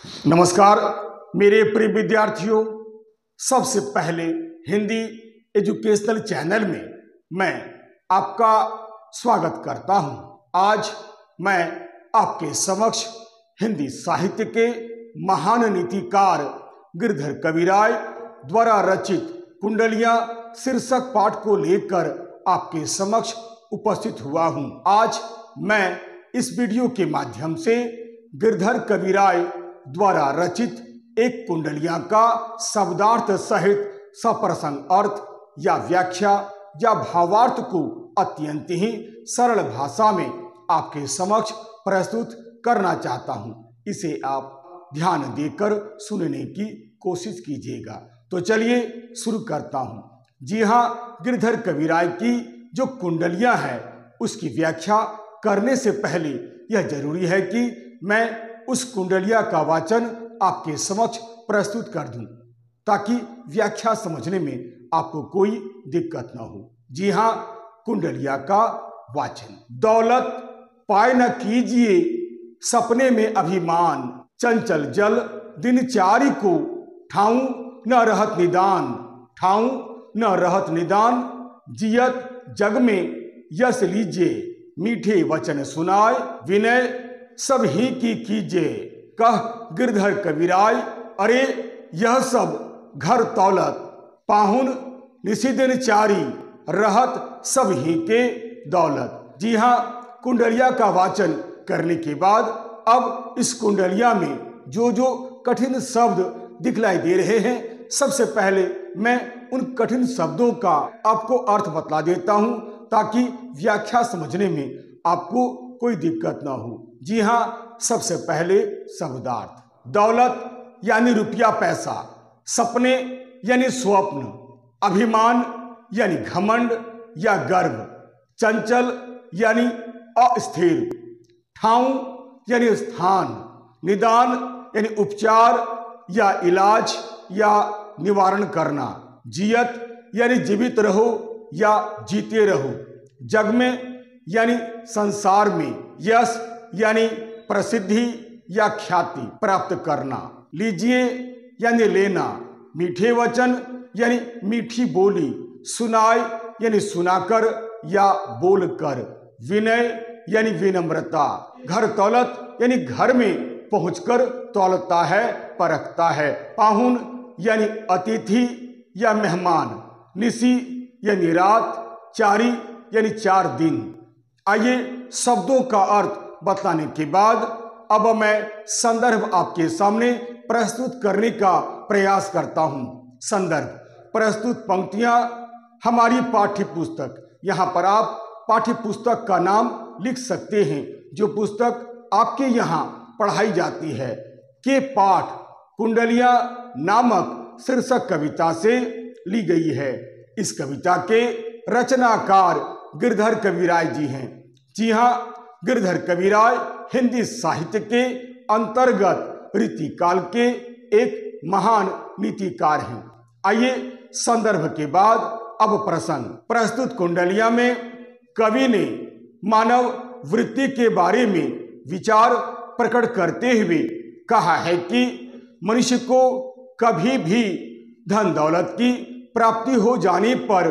नमस्कार मेरे प्रिय विद्यार्थियों, सबसे पहले हिंदी एजुकेशनल चैनल में मैं आपका स्वागत करता हूं। आज मैं आपके समक्ष हिंदी साहित्य के महान नीतिकार गिरधर कविराय द्वारा रचित कुंडलियां शीर्षक पाठ को लेकर आपके समक्ष उपस्थित हुआ हूं। आज मैं इस वीडियो के माध्यम से गिरधर कविराय द्वारा रचित एक कुंडलियां का शब्दार्थ सहित सप्रसंग अर्थ या व्याख्या या भावार्थ को अत्यंत ही सरल भाषा में आपके समक्ष प्रस्तुत करना चाहता हूं। इसे आप ध्यान देकर सुनने की कोशिश कीजिएगा। तो चलिए शुरू करता हूं। जी हाँ, गिरधर कविराय की जो कुंडलियां हैं उसकी व्याख्या करने से पहले यह जरूरी है कि मैं उस कुंडलिया का वाचन आपके समक्ष प्रस्तुत कर दूं, ताकि व्याख्या समझने में आपको कोई दिक्कत न हो। जी हाँ, कुंडलिया का वाचन। दौलत पाए न कीजिए सपने में अभिमान, चंचल जल दिनचारी को ठाऊं न रहत निदान, ठाऊं न रहत निदान। जियत जग में यश लीजिए, मीठे वचन सुनाए, विनय सब ही की कीजिए। कह गिरधर कविराय, अरे यह सब घर दौलत, पाहुन निशिदिन चारी, रहत सब ही के दौलत। जी हाँ, कुंडलिया का वाचन करने के बाद अब इस कुंडलिया में जो कठिन शब्द दिखलाई दे रहे हैं, सबसे पहले मैं उन कठिन शब्दों का आपको अर्थ बतला देता हूं, ताकि व्याख्या समझने में आपको कोई दिक्कत ना हो। जी हाँ, सबसे पहले शब्दार्थ। दौलत यानी रुपया पैसा, सपने यानी स्वप्न, अभिमान यानी घमंड या गर्व, चंचल यानी अस्थिर, ठाऊं यानी स्थान, निदान यानी उपचार या इलाज या निवारण करना, जियत यानी जीवित रहो या जीते रहो, जग में यानी संसार में, यश यानी प्रसिद्धि या ख्याति प्राप्त करना, लीजिए यानी लेना, मीठे वचन यानी मीठी बोली, सुनाए यानी सुनाकर या बोलकर, विनय यानी विनम्रता, घर दौलत यानी घर में पहुंचकर तौलता है, परखता है, पाहुन यानी अतिथि या मेहमान, निशी यानी रात, चारी यानी 4 दिन। आइए शब्दों का अर्थ बताने के बाद अब मैं संदर्भ आपके सामने प्रस्तुत करने का प्रयास करता हूं। संदर्भ: प्रस्तुत पंक्तियां हमारी पाठ्य पुस्तक। यहां पर आप पाठ्य पुस्तक का नाम लिख सकते हैं जो पुस्तक आपके यहां पढ़ाई जाती है, के पाठ कुंडलियां नामक शीर्षक कविता से ली गई है। इस कविता के रचनाकार गिरधर कविराय जी हैं। जी हाँ, गिरधर कविराय हिंदी साहित्य के अंतर्गत रीतिकाल के एक महान नीतिकार हैं। आइए संदर्भ के बाद अब प्रसंग। प्रस्तुत कुंडलिया में कवि ने मानव वृत्ति के बारे में विचार प्रकट करते हुए कहा है कि मनुष्य को कभी भी धन दौलत की प्राप्ति हो जाने पर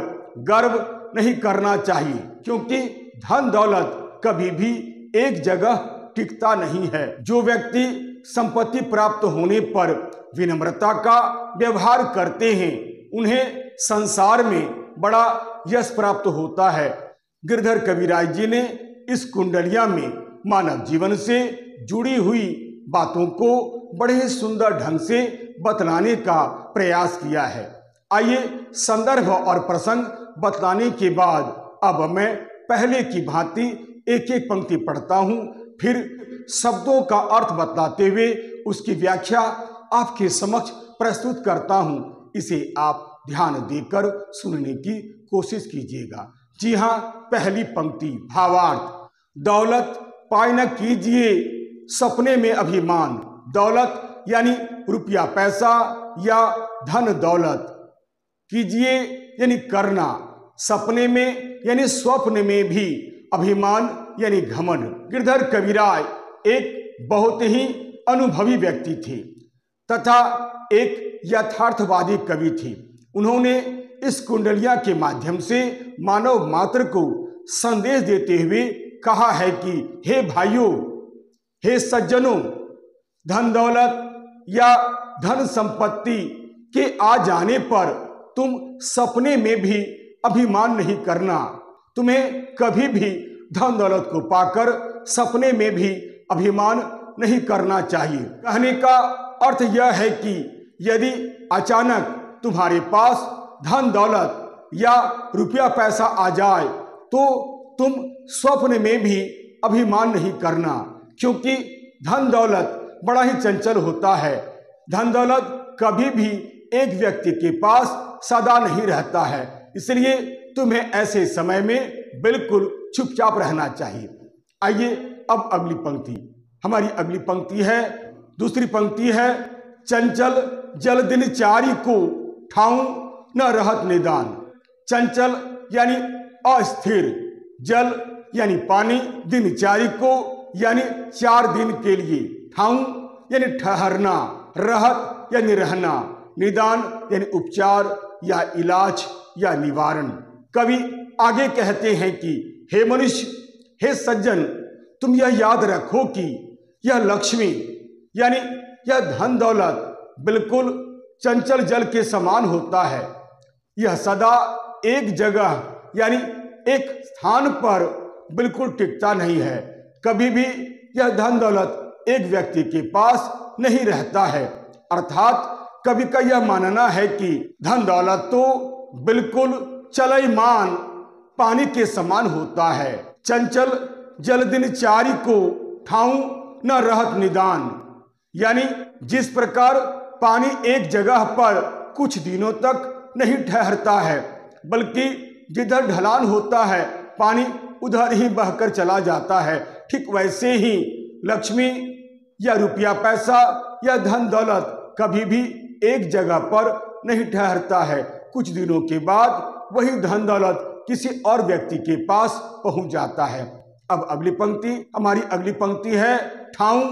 गर्व नहीं करना चाहिए, क्योंकि धन दौलत कभी भी एक जगह टिकता नहीं है। जो व्यक्ति संपत्ति प्राप्त होने पर विनम्रता का व्यवहार करते हैं, उन्हें संसार में बड़ा यश प्राप्त होता है। गिरधर कविराय जी ने इस कुंडलिया में मानव जीवन से जुड़ी हुई बातों को बड़े सुंदर ढंग से बतलाने का प्रयास किया है। आइए संदर्भ और प्रसंग बतलाने के बाद अब मैं पहले की भांति एक एक पंक्ति पढ़ता हूं, फिर शब्दों का अर्थ बतलाते हुए उसकी व्याख्या आपके समक्ष प्रस्तुत करता हूं। इसे आप ध्यान देकर सुनने की कोशिश कीजिएगा। जी हाँ, पहली पंक्ति भावार्थ। दौलत पाए न कीजिए सपने में अभिमान। दौलत यानी रुपया पैसा या धन दौलत, कीजिए यानी करना, सपने में यानी स्वप्न में भी, अभिमान यानी घमंड। गिरधर कविराय एक बहुत ही अनुभवी व्यक्ति थे तथा एक यथार्थवादी कवि थे। उन्होंने इस कुंडलियां के माध्यम से मानव मात्र को संदेश देते हुए कहा है कि हे भाइयों, हे सज्जनों, धन दौलत या धन संपत्ति के आ जाने पर तुम सपने में भी अभिमान नहीं करना। तुम्हें कभी भी धन दौलत को पाकर सपने में भी अभिमान नहीं करना चाहिए। कहने का अर्थ यह है कि यदि अचानक तुम्हारे पास धन दौलत या रुपया पैसा आ जाए तो तुम स्वप्न में भी अभिमान नहीं करना, क्योंकि धन दौलत बड़ा ही चंचल होता है। धन दौलत कभी भी एक व्यक्ति के पास सदा नहीं रहता है, इसलिए तुम्हें ऐसे समय में बिल्कुल चुपचाप रहना चाहिए। आइए अब अगली पंक्ति, हमारी अगली पंक्ति है, दूसरी पंक्ति है, चंचल जल दिनचारी को ठाऊं न रहत निदान। चंचल यानी अस्थिर, जल यानी पानी, दिनचारी को यानी 4 दिन के लिए, ठाऊं यानी ठहरना, रहत यानी रहना, निदान यानी उपचार या इलाज या निवारण। कवि आगे कहते हैं कि हे मनुष्य, हे सज्जन, तुम यह याद रखो कि यह लक्ष्मी यानी यह धन दौलत बिल्कुल चंचल जल के समान होता है। यह सदा एक जगह यानी एक स्थान पर बिल्कुल टिकता नहीं है। कभी भी यह धन दौलत एक व्यक्ति के पास नहीं रहता है। अर्थात कवि का यह मानना है कि धन दौलत तो बिल्कुल चलयमान पानी के समान होता है। चंचल जल दिनचारी को ठाऊं न रहत निदान, यानी जिस प्रकार पानी एक जगह पर कुछ दिनों तक नहीं ठहरता है, बल्कि जिधर ढलान होता है पानी उधर ही बहकर चला जाता है, ठीक वैसे ही लक्ष्मी या रुपया पैसा या धन दौलत कभी भी एक जगह पर नहीं ठहरता है। कुछ दिनों के बाद वही धन दौलत किसी और व्यक्ति के पास पहुंच जाता है। अब अगली पंक्ति, हमारी अगली पंक्ति है, ठाऊं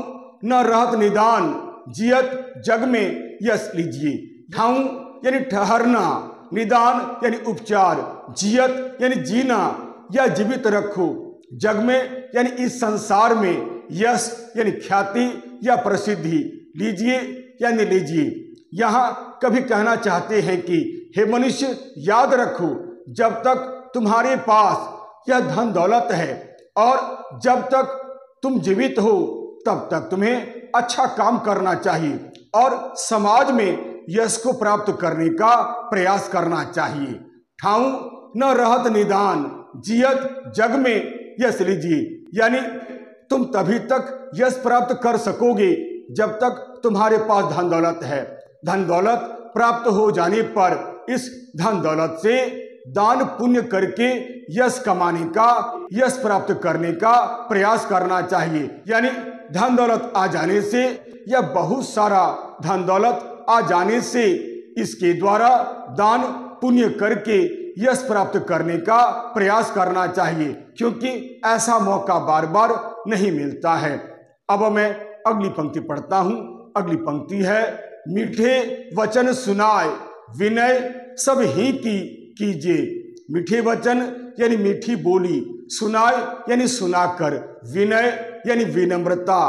न रहत निदान जियत जग में यश लीजिए। ठाऊं यानी ठहरना, निदान यानी उपचार, जियत यानी जीना या जीवित रखो, जग में यानी इस संसार में, यश यानी ख्याति या प्रसिद्धि, लीजिए यानी लीजिए। यहाँ कभी कहना चाहते हैं कि हे मनुष्य, याद रखो, जब तक तुम्हारे पास यह धन दौलत है और जब तक तुम जीवित हो तब तक तुम्हें अच्छा काम करना चाहिए और समाज में यश को प्राप्त करने का प्रयास करना चाहिए। ठाऊं न रहत निदान जियत जग में यश लीजिए, यानी तुम तभी तक यश प्राप्त कर सकोगे जब तक तुम्हारे पास धन दौलत है। धन दौलत प्राप्त हो जाने पर इस धन दौलत से दान पुण्य करके यश कमाने का, यश प्राप्त करने का प्रयास करना चाहिए। यानी धन दौलत आ जाने से या बहुत सारा धन दौलत आ जाने से इसके द्वारा दान पुण्य करके यश प्राप्त करने का प्रयास करना चाहिए, क्योंकि ऐसा मौका बार बार नहीं मिलता है। अब मैं अगली पंक्ति पढ़ता हूं। अगली पंक्ति है, मीठे वचन सुनाए विनय सब ही की कीजिए। मीठे वचन यानी मीठी बोली, सुनाए यानी सुनाकर, विनय यानी विनम्रता,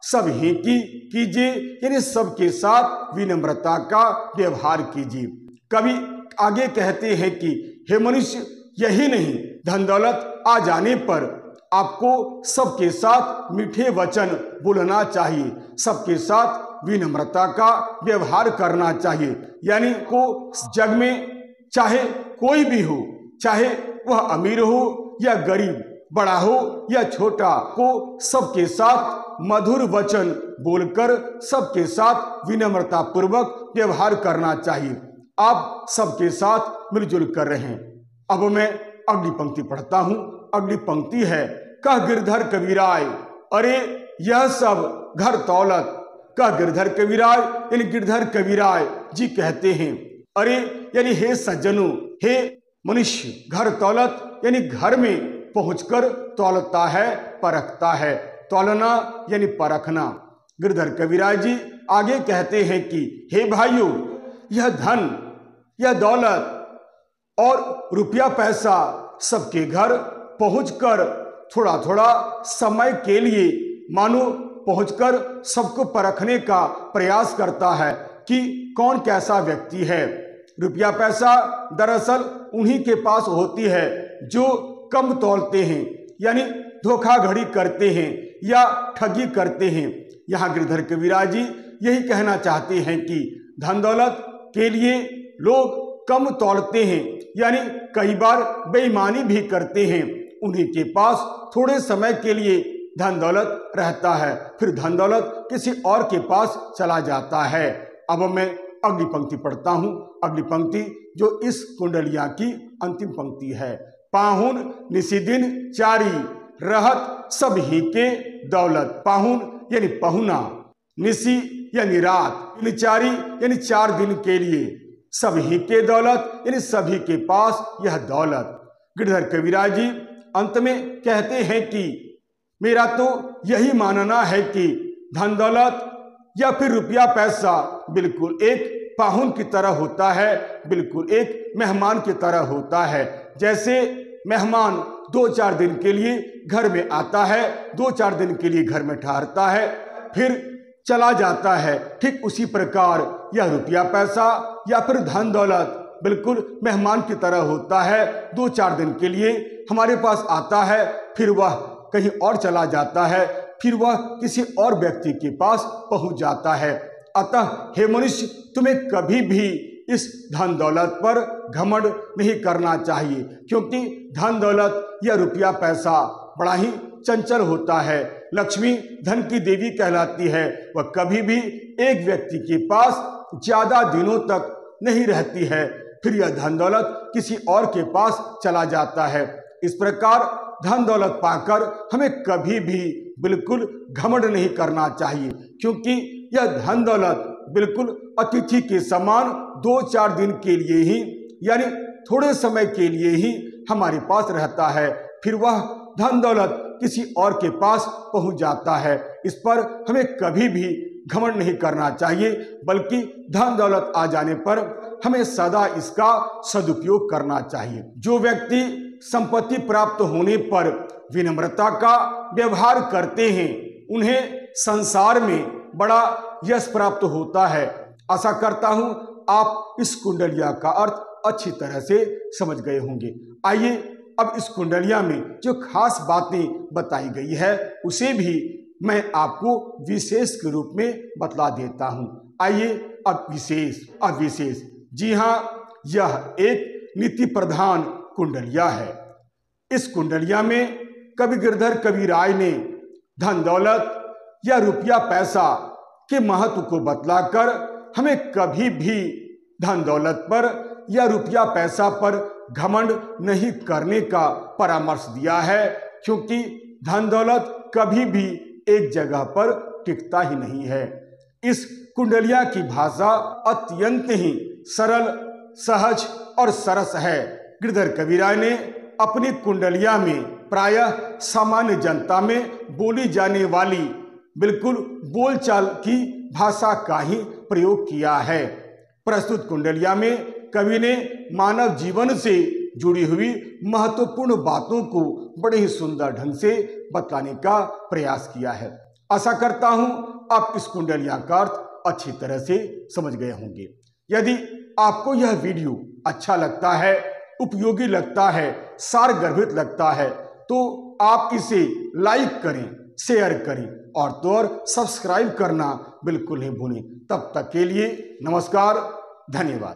सब ही की कीजिए यानी सबके साथ विनम्रता का व्यवहार कीजिए। कवि आगे कहते हैं कि हे मनुष्य, यही नहीं, धन दौलत आ जाने पर आपको सबके साथ मीठे वचन बोलना चाहिए, सबके साथ विनम्रता का व्यवहार करना चाहिए। यानी को जग में चाहे कोई भी हो, चाहे वह अमीर हो या गरीब, बड़ा हो या छोटा, को सबके साथ मधुर वचन बोलकर सबके साथ विनम्रता पूर्वक व्यवहार करना चाहिए। आप सबके साथ मिलजुल कर रहें। अब मैं अगली पंक्ति पढ़ता हूं। अगली पंक्ति है, कह गिरधर कबीराय अरे यह सब घर दौलत। कह गिरधर कबीराय यानी गिरधर कबीराय जी कहते हैं, अरे यानी हे सज्जनों, हे मनुष्य, घर दौलत यानी घर में पहुंचकर तौलता है, परखता है। तौलना यानी परखना। गिरधर कविराज जी आगे कहते हैं कि हे भाइयों, यह धन, यह दौलत और रुपया पैसा सबके घर पहुंचकर थोड़ा थोड़ा समय के लिए मानो पहुंचकर सबको परखने का प्रयास करता है कि कौन कैसा व्यक्ति है। रुपया पैसा दरअसल उन्हीं के पास होती है जो कम तौलते हैं, यानी धोखाधड़ी करते हैं या ठगी करते हैं। यहाँ गिरधर कविराज जी यही कहना चाहते हैं कि धन दौलत के लिए लोग कम तौलते हैं, यानी कई बार बेईमानी भी करते हैं। उन्हीं के पास थोड़े समय के लिए धन दौलत रहता है, फिर धन दौलत किसी और के पास चला जाता है। अब मैं अगली पंक्ति पढ़ता हूं। अगली पंक्ति जो इस कुंडलिया की अंतिम पंक्ति है। पाहुन निशिदिन चारी रहत सब ही के दौलत। पाहुन यानी पहुना, निशी यानी रात, चारी यानी 4 दिन के लिए, सभी के दौलत यानी सभी के पास यह दौलत। गिरधर कविराज जी अंत में कहते हैं कि मेरा तो यही मानना है कि धन दौलत या फिर रुपया पैसा बिल्कुल एक पाहुन की तरह होता है, बिल्कुल एक मेहमान की तरह होता है। जैसे मेहमान 2-4 दिन के लिए घर में आता है, 2-4 दिन के लिए घर में ठहरता है, फिर चला जाता है, ठीक उसी प्रकार यह रुपया पैसा या फिर धन दौलत बिल्कुल मेहमान की तरह होता है। 2-4 दिन के लिए हमारे पास आता है, फिर वह कहीं और चला जाता है, फिर वह किसी और व्यक्ति के पास पहुंच जाता है। अतः हे मनुष्य, तुम्हें कभी भी इस धन दौलत पर घमंड नहीं करना चाहिए, क्योंकि धन दौलत या रुपया पैसा बड़ा ही चंचल होता है। लक्ष्मी धन की देवी कहलाती है। वह कभी भी एक व्यक्ति के पास ज्यादा दिनों तक नहीं रहती है, फिर यह धन दौलत किसी और के पास चला जाता है। इस प्रकार धन दौलत पाकर हमें कभी भी बिल्कुल घमंड नहीं करना चाहिए, क्योंकि यह धन दौलत बिल्कुल अतिथि के समान 2-4 दिन के लिए ही, यानी थोड़े समय के लिए ही हमारे पास रहता है, फिर वह धन दौलत किसी और के पास पहुंच जाता है। इस पर हमें कभी भी घमंड नहीं करना चाहिए, बल्कि धन दौलत आ जाने पर हमें सदा इसका सदुपयोग करना चाहिए। जो व्यक्ति संपत्ति प्राप्त होने पर विनम्रता का व्यवहार करते हैं, उन्हें संसार में बड़ा यश प्राप्त होता है। आशा करता हूं आप इस कुंडलिया का अर्थ अच्छी तरह से समझ गए होंगे। आइए अब इस कुंडलिया में जो खास बातें बताई गई है उसे भी मैं आपको विशेष के रूप में बतला देता हूं। आइए अब विशेष। जी हाँ, यह एक नीति प्रधान कुंडलिया है। इस कुंडलिया में कवि गिरधर कविराज ने धन दौलत या रुपया पैसा के महत्व को बतलाकर हमें कभी भी धन दौलत पर या रुपया पैसा पर घमंड नहीं करने का परामर्श दिया है, क्योंकि धन दौलत कभी भी एक जगह पर टिकता ही नहीं है। इस कुंडलिया की भाषा अत्यंत ही सरल, सहज और सरस है। गिरधर कविराज ने अपनी कुंडलिया में प्रायः सामान्य जनता में बोली जाने वाली बिल्कुल बोलचाल की भाषा का ही प्रयोग किया है। प्रस्तुत कुंडलिया में कवि ने मानव जीवन से जुड़ी हुई महत्वपूर्ण बातों को बड़े ही सुंदर ढंग से बताने का प्रयास किया है। आशा करता हूं आप इस कुंडलिया का अर्थ अच्छी तरह से समझ गए होंगे। यदि आपको यह वीडियो अच्छा लगता है, उपयोगी लगता है, सारगर्भित लगता है, तो आप इसे लाइक करें, शेयर करें और तो और सब्सक्राइब करना बिल्कुल नहीं भूलें। तब तक के लिए नमस्कार, धन्यवाद।